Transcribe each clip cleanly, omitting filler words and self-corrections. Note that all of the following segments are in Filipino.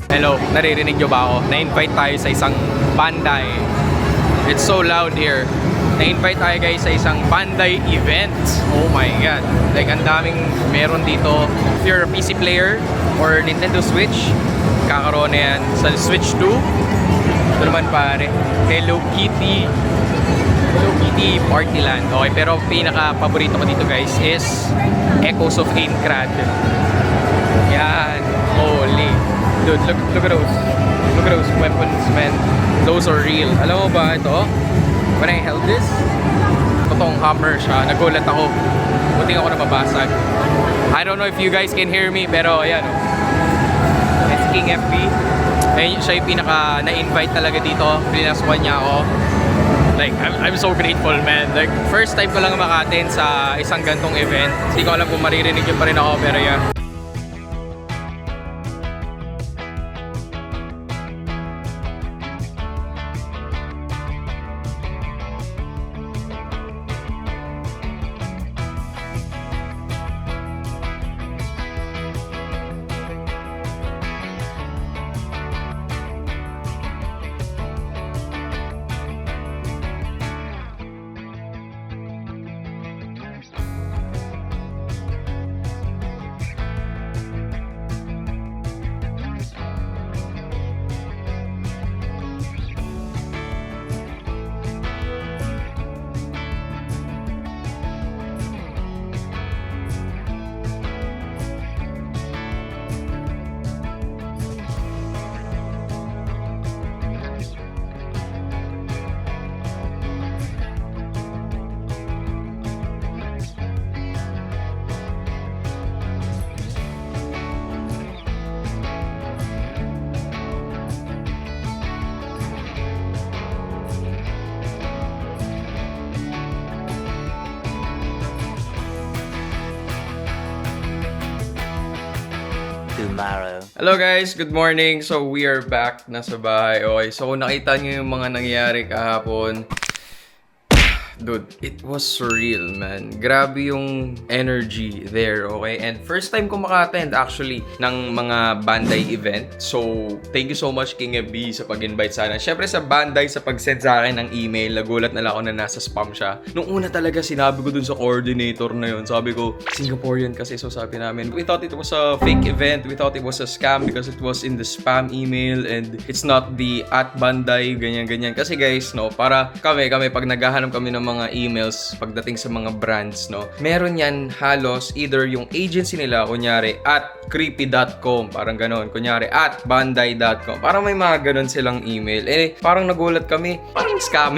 Hello, naririnig nyo ba ako? Na-invite tayo sa isang Bandai. It's so loud here. Na-invite tayo guys sa isang Bandai event. Oh my god. Like, ang daming meron dito. If you're a PC player or Nintendo Switch, kakaroon na yan sa Switch 2. Ito naman pare, Hello Kitty Partyland. Okay, pero pinaka-paborito ko dito guys is Echoes of Aincrad. Yan. Holy. Dude, look at those. Look at those weapons, man. Those are real. Alam mo ba ito? When I held this, totoong hammer siya. Nagulat ako. Buti ako nababasag. I don't know if you guys can hear me, pero ayan. It's King FB. Ayun, siya yung pinaka na-invite talaga dito. Pinaswan niya ako. Like, I'm so grateful, man. Like, first time ko lang maka-attend sa isang gantong event. Hindi ko alam kung maririnig yun pa rin ako, pero yeah. Tomorrow. Hello guys, good morning. So we are back nasa bahay. Okay, so kung nakita niyo yung mga nangyayari kahapon, dude, it was surreal, man. Grabe yung energy there, okay? And first time ko maka-attend actually ng mga Bandai event. So, thank you so much King FB sa pag-invite sana. Syempre sa Bandai, sa pag-send sa akin ng email, nagulat na lang ako na nasa spam siya. Nung una talaga, sinabi ko dun sa coordinator na yun. Sabi ko, Singaporean kasi. So, sabi namin, we thought it was a fake event. We thought it was a scam because it was in the spam email and it's not the @Bandai, ganyan-ganyan. Kasi guys, no, para kami pag naghahanap kami ng mga emails pagdating sa mga brands, no, meron yan halos either yung agency nila, kunyari @creepy.com, parang ganon, kunyari @bandai.com, parang may mga ganon silang email. Eh, parang nagulat kami, parang scam.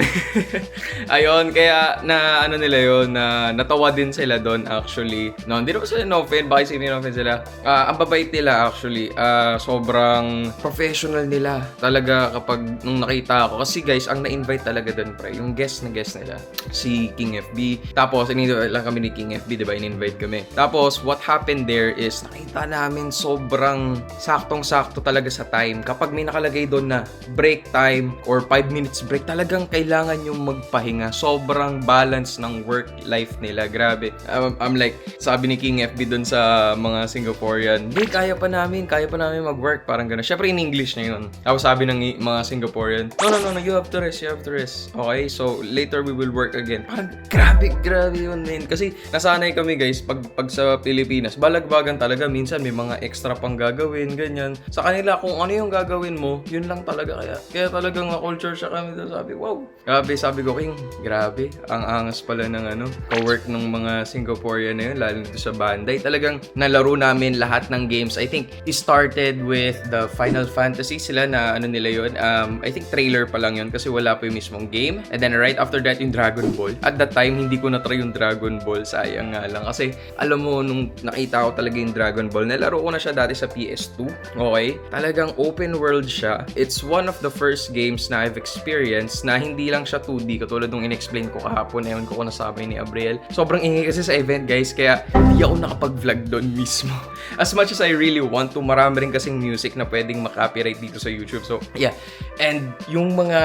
Ayun, kaya na ano nila yun, na natawa din sila doon actually. No, hindi naman sila no-offend, bakit sila no-offend sila. Ang babait nila actually, sobrang professional nila talaga kapag nung nakita ako. Kasi guys, ang na-invite talaga doon pre, yung guest nila, si King FB. Tapos, in-invite lang kami ni King FB, diba? In-invite kami. Tapos, what happened there is, nakita namin sobrang saktong-sakto talaga sa time. Kapag may nakalagay doon na break time or 5 minutes break, talagang kailangan yung magpahinga. Sobrang balance ng work-life nila. Grabe. I'm like, sabi ni King FB doon sa mga Singaporean, hey, kaya pa namin mag-work. Parang gano'n. Syempre, in English na yun. Tapos sabi ng mga Singaporean, no, you have to rest. Okay, so later we will work again. Grabe yun, man. Kasi nasanay kami guys, pag sa Pilipinas, balagbagan talaga. Minsan may mga extra pang gagawin, ganyan. Sa kanila, kung ano yung gagawin mo, yun lang talaga. Kaya talagang na-culture siya kami. Sabi, wow. Grabe, sabi ko, King, grabe. Ang angas pala ng co-work ng mga Singaporean na yun, lalo dito sa Bandai. Talagang nalaro namin lahat ng games. I think, it started with the Final Fantasy sila na nila yun. I think trailer pa lang yun kasi wala pa yung mismong game. And then right after that, yung Dragon Ball. At that time, hindi ko na-try yung Dragon Ball. Sayang nga lang. Kasi, alam mo, nung nakita ko talaga yung Dragon Ball, nalaro ko na siya dati sa PS2. Okay? Talagang open world siya. It's one of the first games na I've experienced na hindi lang siya 2D. Katulad nung in-explain ko kahapon. Ewan ko kung nasabi ni Abriel. Sobrang ingay kasi sa event, guys. Kaya, hindi ako nakapag-vlog doon mismo. As much as I really want to, marami rin kasing music na pwedeng makopyright dito sa YouTube. So, yeah. And, yung mga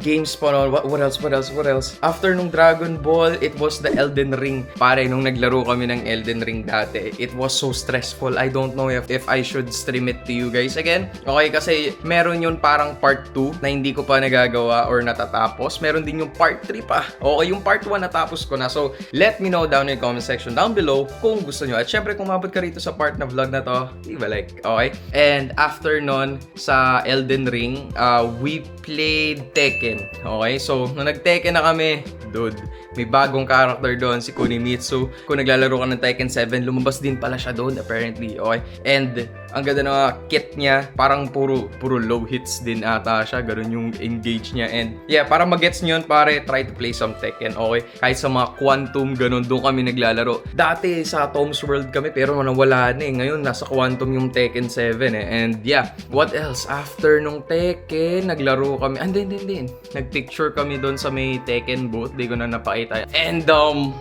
games pa, what else? After after nung Dragon Ball, it was the Elden Ring. Pare, nung naglaro kami ng Elden Ring dati, it was so stressful. I don't know if I should stream it to you guys again. Okay, kasi meron yun parang part 2 na hindi ko pa nagagawa or natatapos. Meron din yung part 3 pa. Okay, yung part 1 natapos ko na. So, let me know down in the comment section down below kung gusto nyo. At syempre, kung mabot ka rito sa part na vlog na to, diba like, okay? And after nun, sa Elden Ring, we played Tekken. Okay, so, nung nag-Tekken na kami, dude, may bagong character doon, si Kunimitsu. Kung naglalaro ka ng Tekken 7, lumabas din pala siya doon, apparently, okay? And, ang ganda ng kit niya, parang puro low hits din ata siya, ganun yung engage niya. And, yeah, para mag-gets nyo yun, pare, try to play some Tekken, okay? Kahit sa mga Quantum, ganun, doon kami naglalaro. Dati, sa Tom's World kami, pero nawala na eh. Ngayon, nasa Quantum yung Tekken 7 eh. And, yeah, what else? After nung Tekken, naglaro kami, hindi. Nagpicture kami doon sa may Tekken booth, di ko na napakita. And,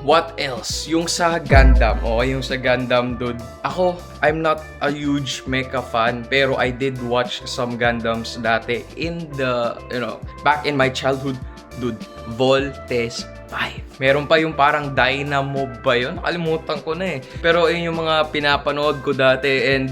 what else? Yung sa Gundam, okay? Yung sa Gundam, dude. Ako, I'm not a huge mecha fan, pero I did watch some Gundams dati in the, back in my childhood, dude. Voltes 5. Meron pa yung parang Dynamo ba yun? Nakalimutan ko na eh. Pero yun yung mga pinapanood ko dati. And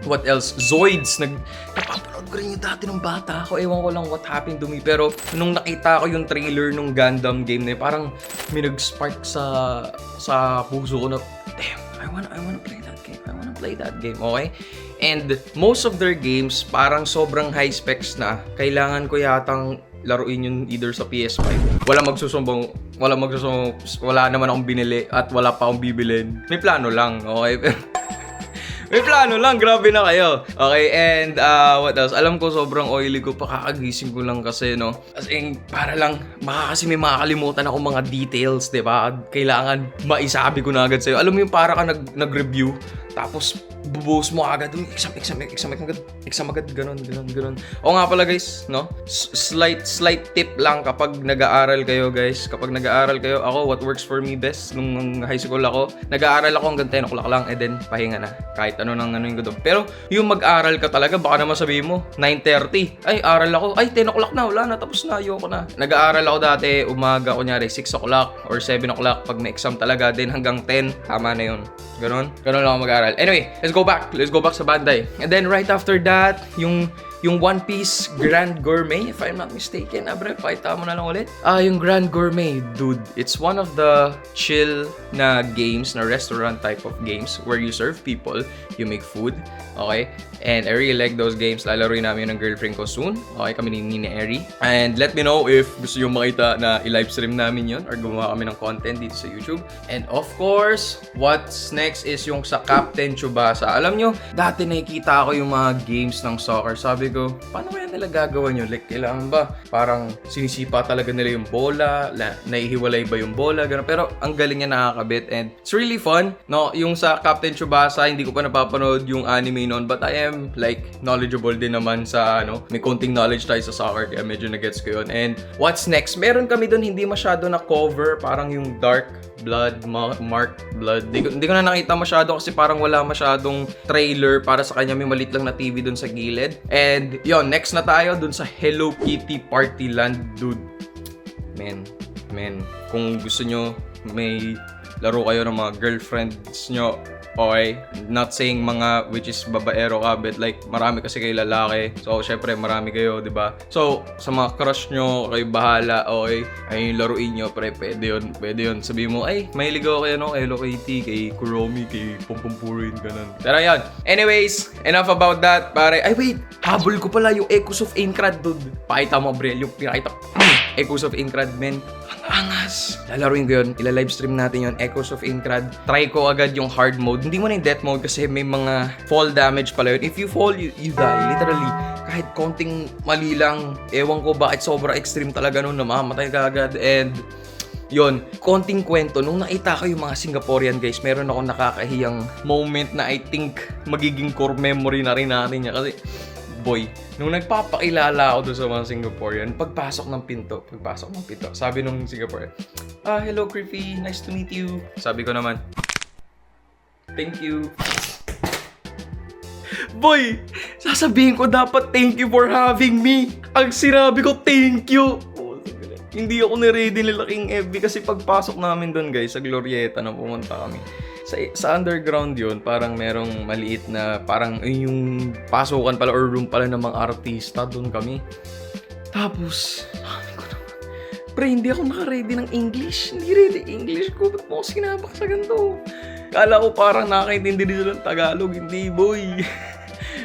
what else? Zoids. Napapanood ko rin yung dati nung bata ako. Ewan ko lang what happened to me. Pero nung nakita ko yung trailer nung Gundam game na yun, parang may nag-spark sa puso ko na, damn, I wanna play that game. I wanna play that game, okay? And most of their games, parang sobrang high specs na. Kailangan ko yatang laruin yun either sa PS5. Wala naman akong binili at wala pa akong bibilin. May plano lang, okay? May plano lang, grabe na kayo. Okay, and what else? Alam ko sobrang oily ko, pakakagising ko lang kasi, no? As in, para lang, baka kasi may makakalimutan ako mga details, diba? Kailangan maisabi ko na agad sa'yo. Alam mo yung para ka nag-review, tapos bubuhos mo agad, exam agad, ganun. O nga pala guys, no? Slight tip lang kapag nag-aaral kayo guys. Kapag nag-aaral kayo, ako, what works for me best, nung high school ako, nag-aaral ako hanggang 10 o'clock lang, and then pahinga na. Kahit ano yung gusto. Pero yung mag-aral ka talaga, baka naman sabihin mo, 9:30, ay, aral ako, ay, 10 o'clock na, wala na, tapos na, ayoko na. Nag-aaral ako dati, umaga, kunyari, 6 o'clock or 7 o'clock, pag may exam talaga, then hanggang 10, tama na yun. Ganun lang ako mag-aaral. Anyway, let's go back sa Bandai. And then right after that, yung One Piece Grand Gourmet, if I'm not mistaken. Abre, pakita mo na lang ulit. Yung Grand Gourmet, dude, it's one of the chill na games, na restaurant type of games where you serve people, you make food, okay? And I really like those games. Lalaroin namin ng girlfriend ko soon. Okay, kami ni Nina Eri. And let me know if gusto nyo makita na i-live stream namin yun or gumawa kami ng content dito sa YouTube. And of course, what's next is yung sa Captain Tsubasa. Alam nyo, dati nakikita ko yung mga games ng soccer. Sabi ko, paano kaya nila gagawa nyo? Like, kailangan ba? Parang sinisipa talaga nila yung bola, naihiwalay ba yung bola, gano'n. Pero ang galing niya nakakabit and it's really fun. No, yung sa Captain Tsubasa, hindi ko pa napapanood yung anime noon, but I am like knowledgeable din naman sa may konting knowledge tayo sa soccer, kaya medyo na-gets ko yun. And what's next? Meron kami doon hindi masyado na cover, parang yung Dark Blood, Mark Blood. Hindi ko na nakita masyado kasi parang wala masyadong trailer para sa kanya. May malit lang na TV dun sa gilid. And yon, next na tayo dun sa Hello Kitty Party Land, dude. Man, kung gusto nyo may laro kayo ng mga girlfriends nyo, okay, not saying mga which is babaero ka, but like marami kasi kayo lalaki, so syempre marami kayo, diba? So sa mga crush nyo, kayo bahala, okay, ay yung laruin nyo, pwede yun, sabihin mo, ay mahilig ako kay Hello Kitty, kay Kuromi, kay Pompompurin, ganun. Pero yan, anyways, enough about that, pare. Ay wait, habol ko pala yung Echoes of Aincrad, dude. Pakita mo, Briel, yung pinakita Echoes of Aincrad, men. Angas! Lalaruin ko yun. Ila-livestream natin yun. Echoes of Aincrad. Try ko agad yung hard mode. Hindi mo na yung death mode kasi may mga fall damage pala yun. If you fall, you die. Literally. Kahit konting mali lang. Ewan ko bakit sobra extreme talaga nun. Namamatay ka agad. And yon, konting kwento. Nung nakita ko yung mga Singaporean guys, meron akong nakakahiyang moment na I think magiging core memory na rin natin niya. Kasi boy, nung nagpapakilala ako doon sa mga Singaporean, pagpasok ng pinto, sabi nung Singaporean, hello Creepy, nice to meet you. Sabi ko naman, thank you. Boy, sasabihin ko dapat thank you for having me. Ang sinabi ko, thank you. Hindi ako ni-ready nila King FB kasi pagpasok namin doon guys, sa Glorieta na pumunta kami. Sa underground yun, parang merong maliit na, parang yung pasukan pala or room pala ng mga artista, doon kami. Tapos, sabi ko naman, pre, hindi ako naka-ready ng English. Hindi ready English ko. Ba't mo ako sinabak sa ganito? Kala ko parang nakaintindi din ng Tagalog. Hindi, boy.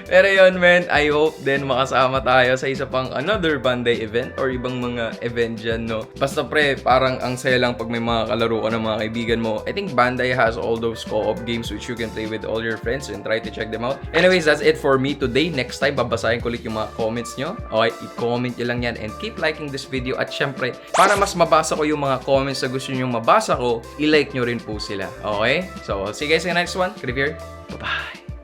Pero yun, man, I hope din makasama tayo sa isa pang another Banday event or ibang mga event dyan, no? Basta pre, parang ang saya lang pag may mga kalaro ka ng mga kaibigan mo. I think Banday has all those co-op games which you can play with all your friends and try to check them out. Anyways, that's it for me today. Next time, babasahin ko ulit yung mga comments nyo. Okay, i-comment nyo lang yan and keep liking this video. At syempre, para mas mabasa ko yung mga comments na gusto nyo mabasa ko, i-like nyo rin po sila. Okay? So, see you guys in the next one. Krivir, bye-bye!